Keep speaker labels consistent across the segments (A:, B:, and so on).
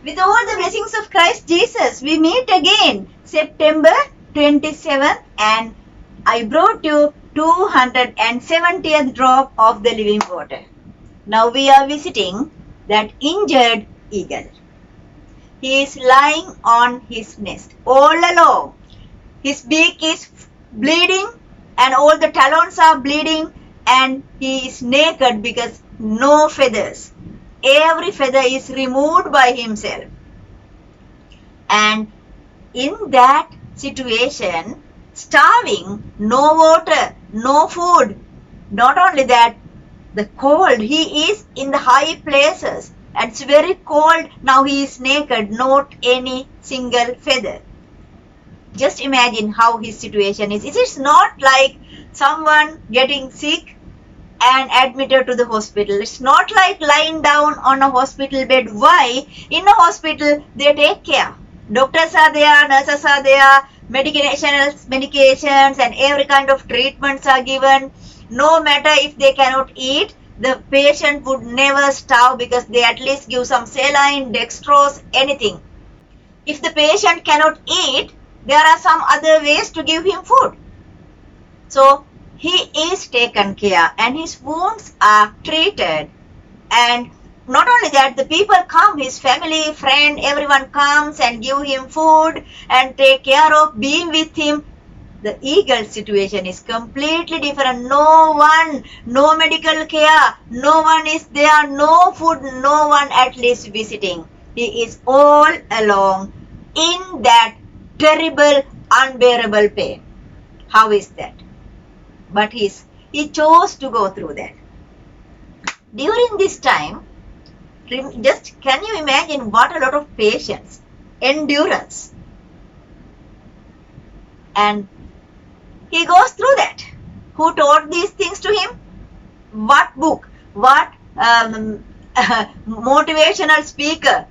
A: With all the blessings of Christ Jesus, we meet again September 27th, and I brought you 270th drop of the living water. Now we are visiting that injured eagle. He is lying on his nest all alone. His beak is bleeding and all the talons are bleeding, and he is naked because no feathers. Every feather is removed by himself. And in that situation, starving, no water, no food, not only that, the cold, he is in the high places and it's very cold. Now he is naked, not any single feather. Just imagine how his situation is. It is not like someone getting sick and admitted to the hospital. It's not like lying down on a hospital bed. Why? In a hospital, they take care. Doctors are there, nurses are there, medications and every kind of treatments are given. No matter if they cannot eat, the patient would never starve because they at least give some saline, dextrose, anything. If the patient cannot eat, there are some other ways to give him food. So he is taken care and his wounds are treated. And not only that, the people come, his family, friend, everyone comes and give him food and take care of being with him. The eagle situation is completely different. No one, no medical care, no one is there, no food, no one at least visiting. He is all alone in that terrible, unbearable pain. How is that? But he chose to go through that. During this time, just can you imagine what a lot of patience, endurance. And he goes through that. Who taught these things to him? What book? What motivational speaker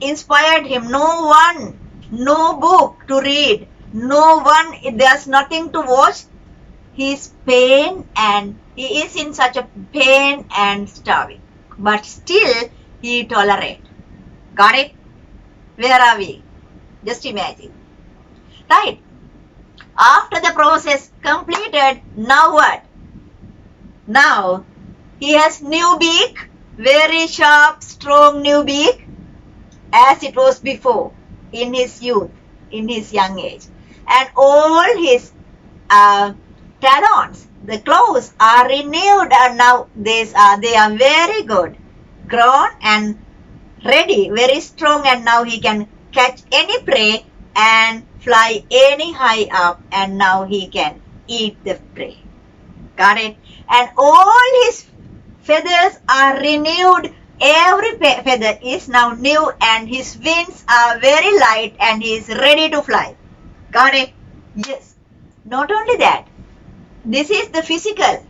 A: inspired him? No one. No book to read. No one. There's nothing to watch. His pain, and he is in such a pain and starving. But still he tolerates. Got it? Where are we? Just imagine. Right? After the process completed, now what? Now he has new beak, very sharp, strong new beak, as it was before in his youth, in his young age. And all his talons, the claws are renewed, and now they are very good, grown and ready, very strong, and now he can catch any prey and fly any high up, and now he can eat the prey. Got it? And all his feathers are renewed. Every feather is now new and his wings are very light and he is ready to fly. Got it? Yes. Not only that, this is the physical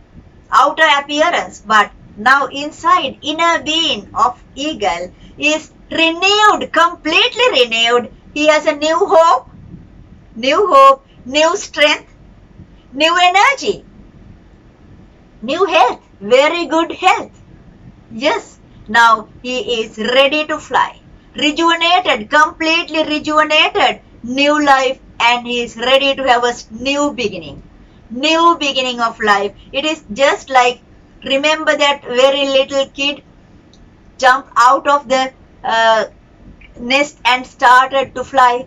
A: outer appearance, but now inside, inner being of eagle is renewed, completely renewed. He has a new hope, new strength, new energy, new health, very good health. Yes, now he is ready to fly, rejuvenated, completely rejuvenated, new life, and he is ready to have a new beginning of life. It is just like, remember that very little kid jumped out of the nest and started to fly.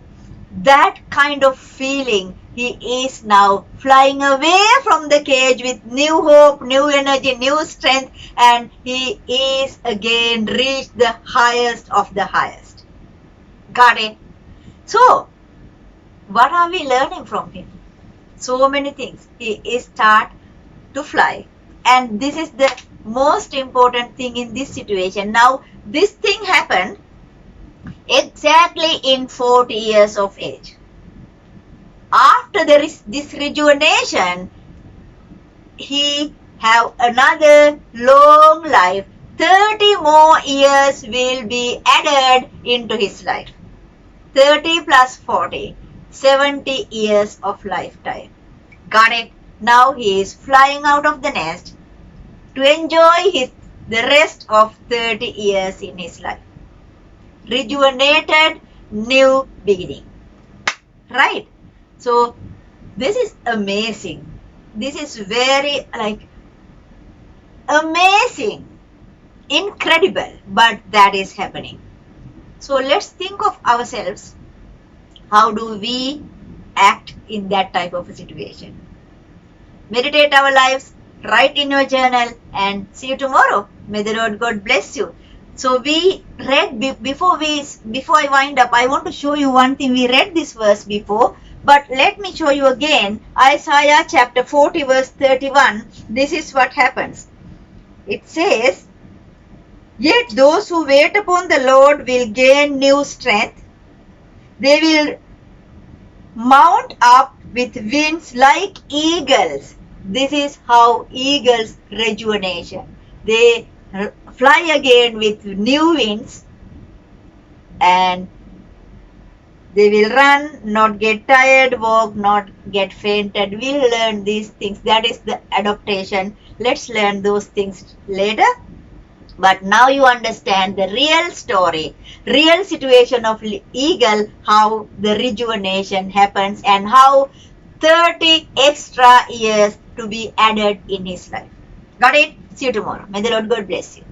A: That kind of feeling. He is now flying away from the cage with new hope, new energy, new strength, and he is again reached the highest of the highest. Got it? So, what are we learning from him? So many things. He is start to fly, and this is the most important thing in this situation. Now, this thing happened exactly in 40 years of age. After this rejuvenation, he have another long life. 30 more years will be added into his life. 30 plus 40, 70 years of lifetime. Got it? Now he is flying out of the nest to enjoy the rest of 30 years in his life. rejuvenated, new beginning. Right? So this is amazing. This is very amazing, incredible, but that is happening. So let's think of ourselves. How do we act in that type of a situation? Meditate our lives, write in your journal, and see you tomorrow. May the Lord God bless you. So we read before I wind up, I want to show you one thing. We read this verse before, but let me show you again. Isaiah chapter 40 verse 31. This is what happens. It says, "Yet those who wait upon the Lord will gain new strength. They will mount up with wings like eagles." This is how eagles rejuvenation. They fly again with new wings, and they will run, not get tired, walk, not get fainted. We'll learn these things. That is the adaptation. Let's learn those things later. But now you understand the real story, real situation of eagle, how the rejuvenation happens and how 30 extra years to be added in his life. Got it? See you tomorrow. May the Lord God bless you.